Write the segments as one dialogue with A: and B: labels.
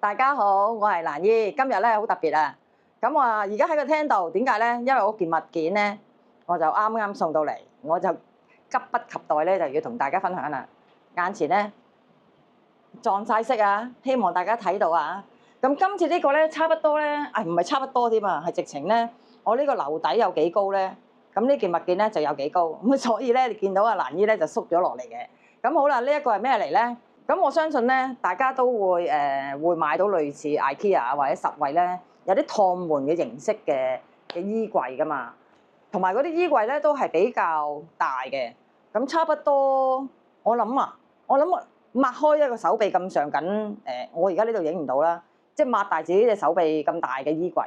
A: 大家好，我係蘭姨，今日咧好特別啊！咁我而家喺個廳度，點解咧？因為我件物件咧，我就啱啱送到嚟，我就急不及待咧就要同大家分享啦。眼前咧撞晒色啊，希望大家睇到啊！咁今次呢個咧差不多咧，唔係差不多添啊，係直情咧，我呢個樓底有幾高咧？咁呢件物件咧就有幾高，咁所以咧你見到阿蘭姨咧就縮咗落嚟嘅。咁好啦，呢一個係咩嚟咧？咁我相信咧，大家都會買到類似 IKEA 或者實惠咧，有啲趟門嘅形式嘅衣櫃噶嘛，同埋嗰啲衣櫃咧都係比較大嘅。咁差不多，我諗擘開一個手臂咁上緊，我而家呢度影唔到啦，即係擘大自己隻手臂咁大嘅衣櫃。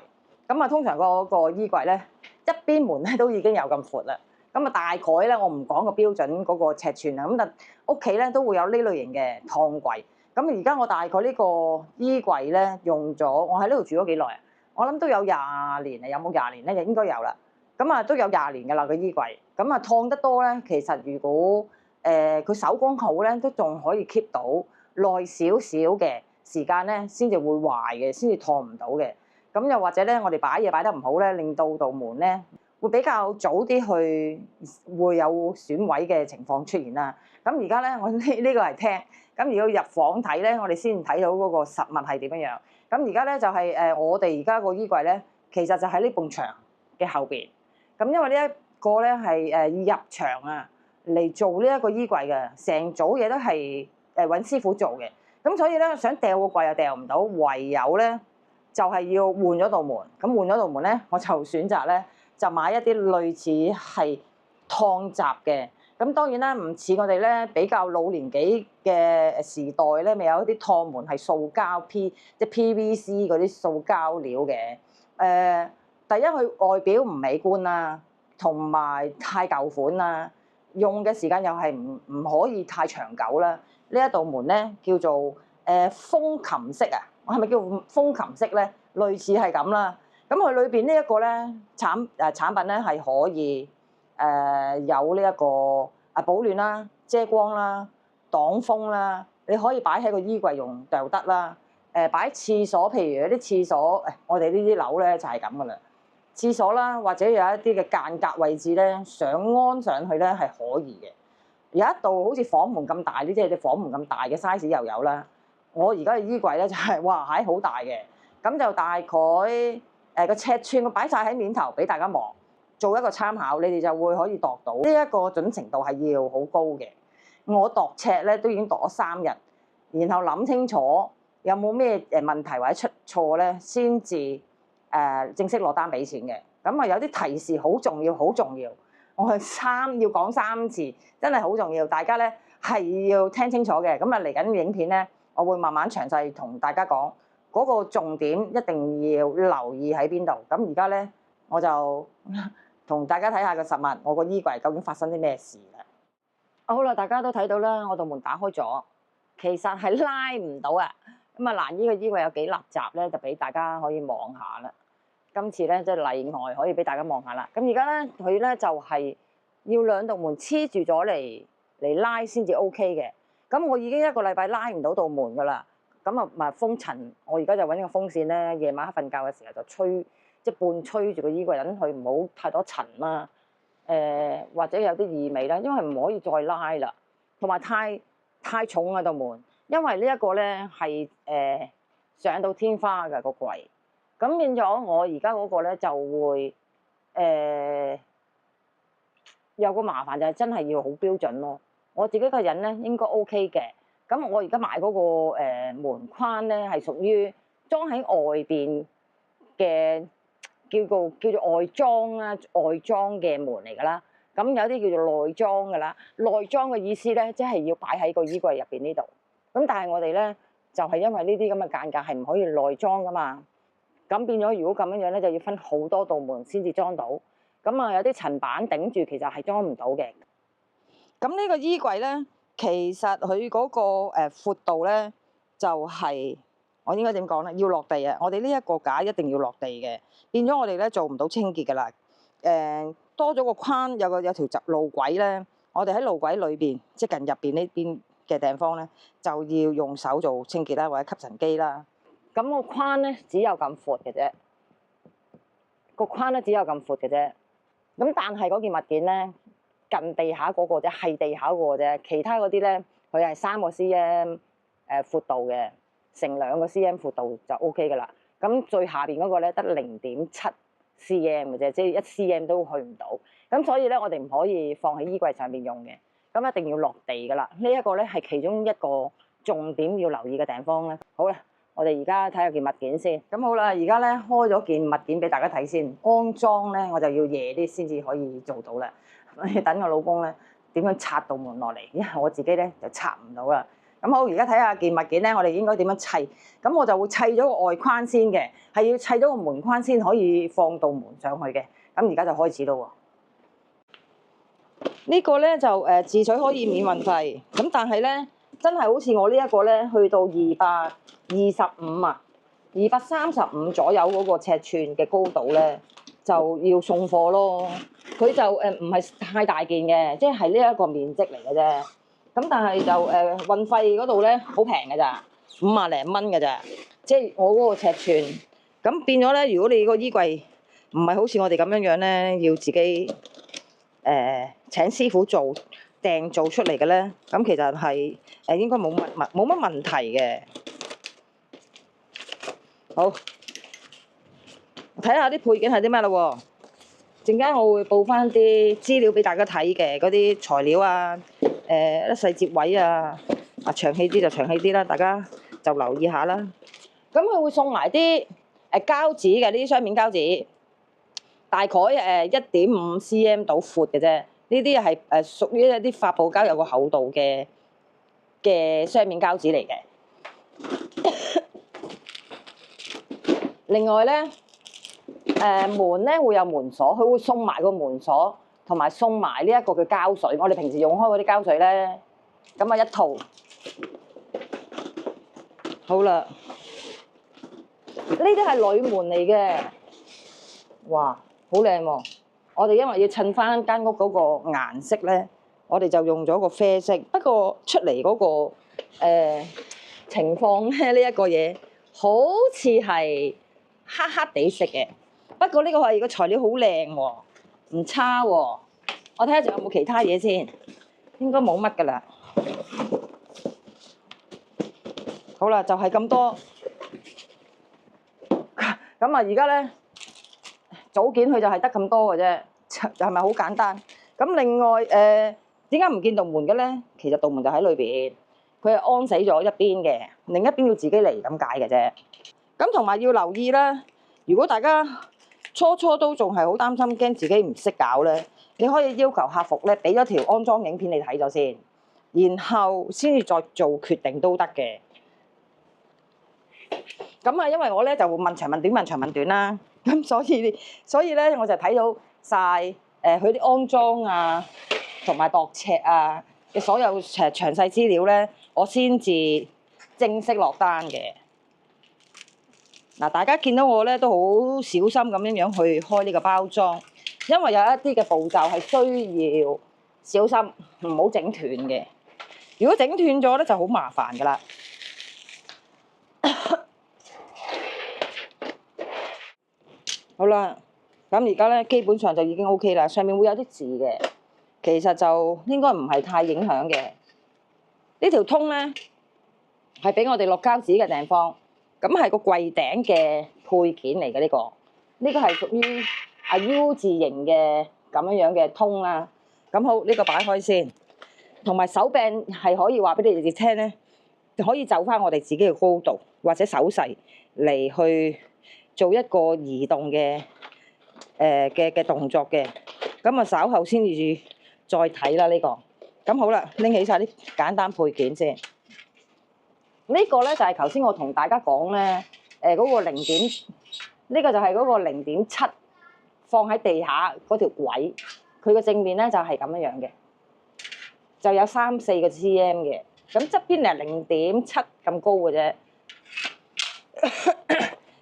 A: 咁啊，通常個衣櫃咧一邊門咧都已經有咁闊啦。咁啊，大概咧，我唔講個標準嗰個尺寸啊。咁但屋企咧都會有呢類型嘅趟櫃。咁而家我大概呢個衣櫃咧用咗，我喺呢度住咗幾耐啊？我諗都有20年啊，有冇20年咧？就應該有啦。咁啊，都有20年㗎啦個衣櫃。咁啊，燙得多咧，其實如果佢手工好咧，都仲可以 keep 到耐少少嘅時間咧，先至會壞嘅，先至燙唔到嘅。咁又或者咧，我哋擺嘢擺得唔好咧，令到道門咧會比較早啲去會有損毀嘅情況出現啦。咁而家咧，我呢個係廳。咁如果入房睇咧，我哋先睇到嗰個實物係點樣樣。咁而家咧就係我哋而家個衣櫃咧，其實就喺呢埲牆嘅後邊。咁因為呢一個咧係入牆啊嚟做呢一個衣櫃嘅，成組嘢都係揾師傅做嘅。咁所以咧想掉個櫃又掉唔到，唯有咧就係要換咗道門。咁換咗道門咧，我就選擇咧就買一啲類似係燙閘嘅。咁當然啦，唔似我哋咧比較老年紀嘅時代咧，未有一啲燙門係塑膠即係 PVC 嗰啲塑膠料嘅。第一佢外表唔美觀啦，同埋太舊款啦，用嘅時間又係唔可以太長久啦。呢一道門咧叫做風琴式啊，我係咪叫風琴式咧？類似係咁啦。咁佢裏邊呢一個咧產品咧係可以有呢一個保暖啦、遮光啦、擋風啦，你可以擺喺個衣櫃用就得啦。擺廁所，譬如有啲廁所，我哋呢啲樓咧就係咁噶啦。廁所啦，或者有一啲嘅間隔位置咧，想安上去咧係可以嘅。有一度好似房門咁大，呢即係啲房門咁大嘅 size 又有啦。我而家嘅衣櫃咧就係哇係好大嘅，咁就大概個尺寸我擺晒喺面頭俾大家望，做一個參考，你哋就會可以度到呢一個準程度係要好高嘅。我度尺咧都已經度咗3日，然後諗清楚有冇咩問題或者出錯咧，先至正式落單俾錢嘅。咁啊有啲提示好重要，好重要。我要講3次，真係好重要，大家咧係要聽清楚嘅。咁啊嚟緊影片咧，我會慢慢詳細同大家講嗰個重點，一定要留意喺邊度。咁而家咧我就同大家睇下個實物，我個衣櫃究竟發生啲咩事啦。好啦，大家都睇到啦，我道門打開咗，其實係拉唔到啊。咁啊，蘭姨嘅衣櫃有幾立雜咧，就俾大家可以望下啦。今次咧即係例外，可以俾大家望下啦。咁而家咧佢咧就係要兩道門黐住咗嚟拉先至 OK 嘅。咁我已經1個禮拜拉唔到道門噶啦。咁啊咪風塵，我而家就揾個風扇咧，夜晚黑瞓覺嘅時候就吹，即係半吹住個衣櫃，等佢唔好太多塵啦。或者有啲異味啦，因為唔可以再拉啦，同埋太重啊道門，因為呢一個咧係上到天花嘅個櫃。咁變咗我而家嗰個咧就會有個麻煩，就係真係要好標準咯。我自己個人咧應該 OK 嘅。咁我而家買嗰個門框咧係屬於裝喺外邊嘅，叫做外裝啦，外裝嘅門嚟㗎啦。咁有啲叫做內裝㗎啦。內裝嘅意思咧，即係要擺喺個衣櫃入邊呢度。咁但係我哋咧就係因為呢啲咁嘅間隔係唔可以內裝㗎嘛。咁變咗，如果咁樣樣咧，就要分好多道門先至裝到。咁啊，有啲層板頂住，其實係裝唔到嘅。咁呢個衣櫃咧，其實佢嗰個闊度咧，就係我應該點講咧？要落地啊！我哋呢一個架一定要落地嘅，變咗我哋咧做唔到清潔㗎啦。多咗個框，有條路軌咧，我哋喺路軌裏邊，即係近入邊呢邊嘅地方咧，就要用手做清潔啦，或者吸塵機啦。咁個框咧只有咁闊嘅啫，個框咧只有咁闊嘅啫。咁但係嗰件物件咧，近地下嗰個啫，係地下嗰個啫，其他嗰啲咧，佢係3個 cm 闊度嘅，乘2個 cm 闊度就 OK 噶啦。咁最下邊嗰個咧得0.7 cm 嘅啫，即係1 cm 都去唔到。咁所以咧，我哋唔可以放喺衣櫃上面用嘅，咁一定要落地噶啦。呢一個咧係其中一個重點要留意嘅地方咧。好啦，我哋而家睇下件物件先。咁好啦，而家咧開咗件物件俾大家睇先。安裝咧我就要夜啲先至可以做到啦。等我老公咧點樣拆道門落嚟，因為我自己咧就拆唔到啦。咁好，而家睇下件物件咧，我哋應該點樣砌？咁我就會砌咗個外框先嘅，係要砌咗個門框先可以放道門上去嘅。咁而家就開始咯喎。呢個咧就自取可以免運費，咁但係咧真係好似我呢一個咧，去到225啊，235左右嗰個尺寸嘅高度咧，就要送貨咯。佢就唔係太大件嘅，即係呢一個面積嚟嘅啫。咁但係就運費嗰度咧好平嘅咋，50零蚊嘅咋，即係我嗰個尺寸。咁變咗咧，如果你個衣櫃唔係好似我哋咁樣樣咧，要自己請師傅訂做出嚟嘅咧，咁其實係應該冇乜問題嘅。好，睇下啲配件係啲咩咯喎。陣間我會報翻啲資料俾大家睇嘅，嗰啲材料啊，啲細節位啊，長氣啲就長氣啲啦，大家就留意下啦。咁佢會送埋啲膠紙嘅，呢啲雙面膠紙，大概1.5 cm 到闊嘅啫。呢啲係屬於一啲發泡膠有個厚度嘅雙面膠紙嚟嘅。另外咧，門咧會有門鎖，佢會送埋個門鎖，同埋送埋呢一個嘅膠水。我哋平時用開嗰啲膠水咧，咁啊一套。好啦，呢啲係鋁門嚟嘅，哇，好靚喎！我哋因為要襯翻間屋嗰個顏色咧，我哋就用咗個啡色。不過出嚟嗰個情況咧，呢一個嘢好似係黑黑地色嘅。不過呢個係個材料好靚喎，唔差喎。我睇下仲有冇其他嘢先，應該冇乜噶啦。好啦，就係咁多。咁啊，而家咧組件佢就係得咁多嘅啫，係咪好簡單？咁另外點解唔見道門嘅咧？其實道門就喺裏邊，佢係安死咗一邊嘅，另一邊要自己嚟咁解嘅啫。咁同埋要留意啦，如果大家初都仲係好擔心，驚自己唔識搞咧，你可以要求客服咧俾咗條安裝影片你睇咗先，然後先至再做決定都得嘅。咁啊，因為我咧就問長問短啦，咁所以咧我就睇到晒佢啲安裝啊，同埋度尺啊嘅所有詳細資料咧，我先至正式落單嘅。嗱，大家見到我咧都好小心咁樣去開呢個包裝，因為有一啲嘅步驟係需要小心，唔好整斷嘅。如果整斷咗咧就好麻煩噶啦。好啦，咁而家咧基本上就已經 OK 啦，上面會有啲字嘅，其實就應該唔係太影響嘅。呢條通咧係俾我哋落膠紙嘅地方，咁係個櫃頂嘅配件嚟嘅呢個。呢個係屬於U 字形嘅咁樣嘅通啦。咁好，呢個擺開先，同埋手柄係可以話俾你哋聽咧，可以就翻我哋自己嘅高度或者手勢嚟去做一個移動嘅嘅動作嘅。咁啊稍後先至再睇啦呢個。咁好啦，拎起晒啲簡單配件先。呢個咧就係頭先我同大家講咧，嗰個零點，呢個就係嗰個0.7放喺地下嗰條軌，佢個正面咧就係咁樣嘅，就有3-4個 cm 嘅，咁側邊係0.7咁高嘅啫。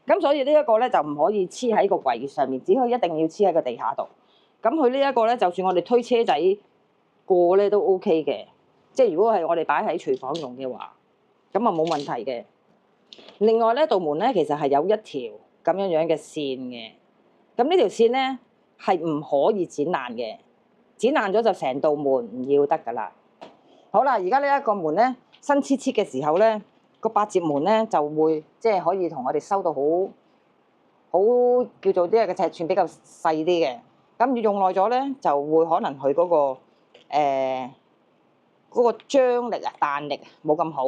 A: 咁所以呢一個咧就唔可以黐喺個櫃上面，只可以一定要黐喺個地下度。咁佢呢一個咧，就算我哋推車仔過咧都 OK 嘅。即係如果係我哋擺喺廚房用嘅話，咁啊冇問題嘅。另外咧，道門咧其實係有一條咁樣樣嘅線嘅。咁呢條線咧係唔可以剪爛嘅，剪爛咗就成道門唔要得噶啦。好啦，而家呢一個門咧新黐黐嘅時候咧，個八折門咧就會即係可以同我哋收到好叫做啲嘅尺寸比較細啲嘅。咁用耐咗咧，就會可能佢嗰個張力啊、彈力冇咁好，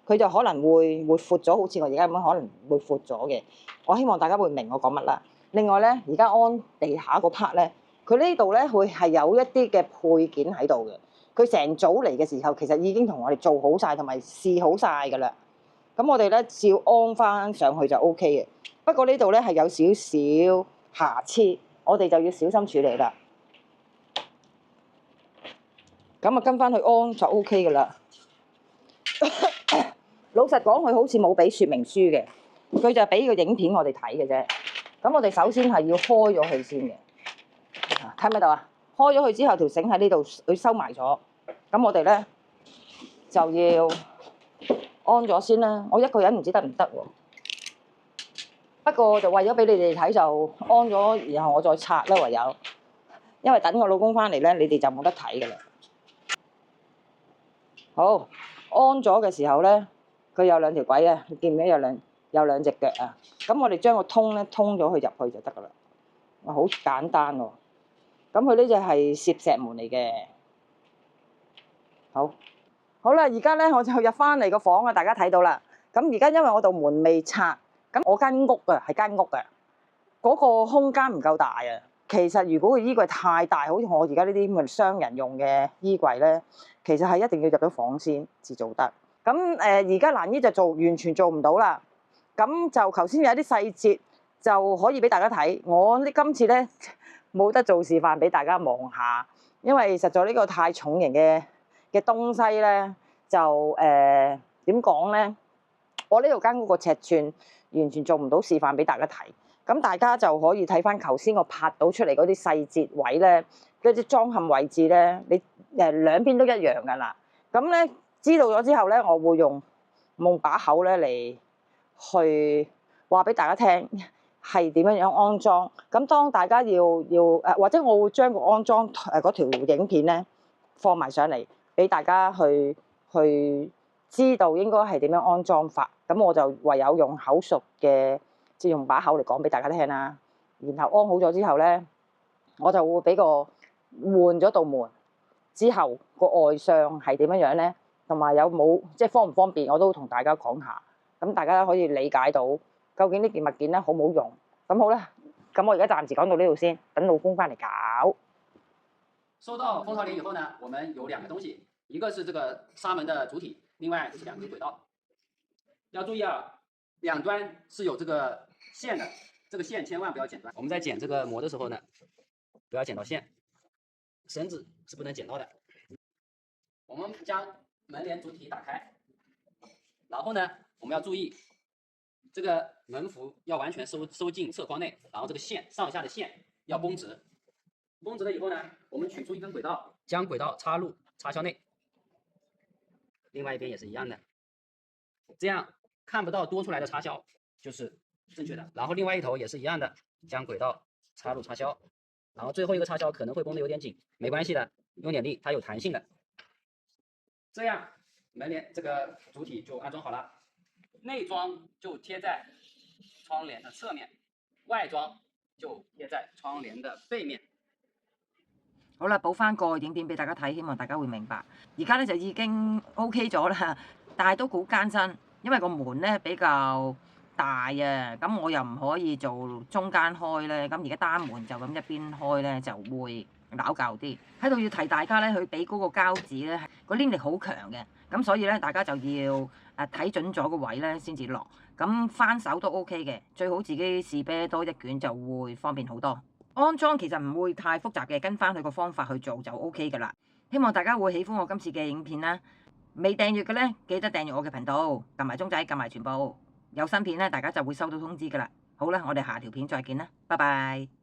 A: 佢就可能會闊咗，好似我而家咁樣可能會闊咗嘅。我希望大家會明我講乜啦。另外咧，而家安地下個 part 咧，佢呢度咧會係有一啲嘅配件喺度嘅。佢成組嚟嘅時候，其實已經同我哋做好晒同埋試好晒㗎啦。咁我哋咧照安翻上去就 OK 嘅。不過呢度咧係有少少瑕疵，我哋就要小心處理啦。咁啊跟翻去安就 OK 㗎啦。老實講，佢好似冇俾說明書嘅，佢就俾個影片我哋睇嘅啫。咁我哋首先係要開咗佢先嘅，睇唔睇到啊？開咗佢之後，條繩喺呢度，佢收埋咗。咁我哋咧就要安咗先啦。我一個人唔知得唔得喎。不過就為咗俾你哋睇，就安咗，然後我再拆啦，唯有。因為等我老公翻嚟咧，你哋就冇得睇噶啦。好，安咗嘅時候咧，佢有兩條軌啊，你見唔見有兩隻腳啊？咁我哋將個通咧通咗佢入去就得噶啦。哇，好簡單喎！咁佢呢隻係攝石門嚟嘅。好啦，而家咧我就入翻嚟個房啊，大家睇到啦。咁而家因為我道門未拆，咁我間屋啊係間屋啊，嗰個空間唔夠大啊。其實如果個衣櫃太大，好似我而家呢啲咁嘅雙人用嘅衣櫃咧，其實係一定要入咗房先至做得。咁而家蘭姨就完全做唔到啦。咁就頭先有啲細節就可以俾大家睇。我今次咧冇得做示範俾大家望下，因為實在呢個太重型嘅東西咧，就點講咧？我呢度間屋個尺寸完全做唔到示範俾大家睇。咁大家就可以睇翻頭先我拍到出嚟嗰啲細節位咧，嗰啲裝嵌位置咧，你兩邊都一樣噶啦。咁咧知道咗之後咧，我會用把口咧嚟去話俾大家聽係點樣安裝。咁當大家要或者我會將個安裝嗰條影片咧放埋上嚟俾大家去知道應該係點樣安裝法。咁我就唯有用口述嘅。即係用把口嚟講俾大家聽啦，然後安好咗之後咧，我就會俾個換咗道門之後個外相係點樣咧，同埋有冇即係方唔方便，我都同大家講下，咁大家可以理解到究竟呢件物件咧好唔好用。咁好啦，咁我而家暫時講到呢度先，等老公翻嚟搞。
B: 收到蜂巢帘以後呢，我們有兩個東西，一個是這個紗門的主體，另外就是兩根軌道。要注意啊，兩端是有這個線的，這個線千萬不要剪斷。我們在剪這個膜的時候呢，不要剪到線，繩子是不能剪到的。我們將門簾主體打開，然後呢，我們要注意這個門幅要完全收進側框內，然後這個線上下的線要繃直。繃直了以後呢，我們取出一根軌道，將軌道插入插銷內，另外一邊也是一樣的，這樣看不到多出來的插銷就是正確的。然後另外一頭也是一樣的，將軌道插入插銷，然後最後一個插銷可能會繃得有點緊，沒關係的，用點力，它有彈性的。這樣門簾這個主體就安裝好了，內裝就貼在窗簾的側面，外裝就貼在窗簾的背面。
A: 好啦，補翻個影片俾大家睇，希望大家會明白。而家咧就已經 OK 咗啦，但係都好艱辛，因為個門咧比較大啊，咁我又唔可以做中間開咧，咁而家單門就咁一邊開咧就會拗教啲。喺度要提大家咧，佢俾嗰個膠紙咧個黏力好強嘅，咁所以咧大家就要睇準咗個位咧先至落，咁翻手都 OK 嘅，最好自己試啤多一卷就會方便好多。安裝其實唔會太複雜嘅，跟翻佢個方法去做就 OK 噶啦。希望大家會喜歡我今次嘅影片啦。未訂閱嘅咧，記得訂閱我嘅頻道，撳埋鐘仔，撳埋全部，有新片咧，大家就會收到通知噶啦。好啦，我哋下條片再見啦，拜拜。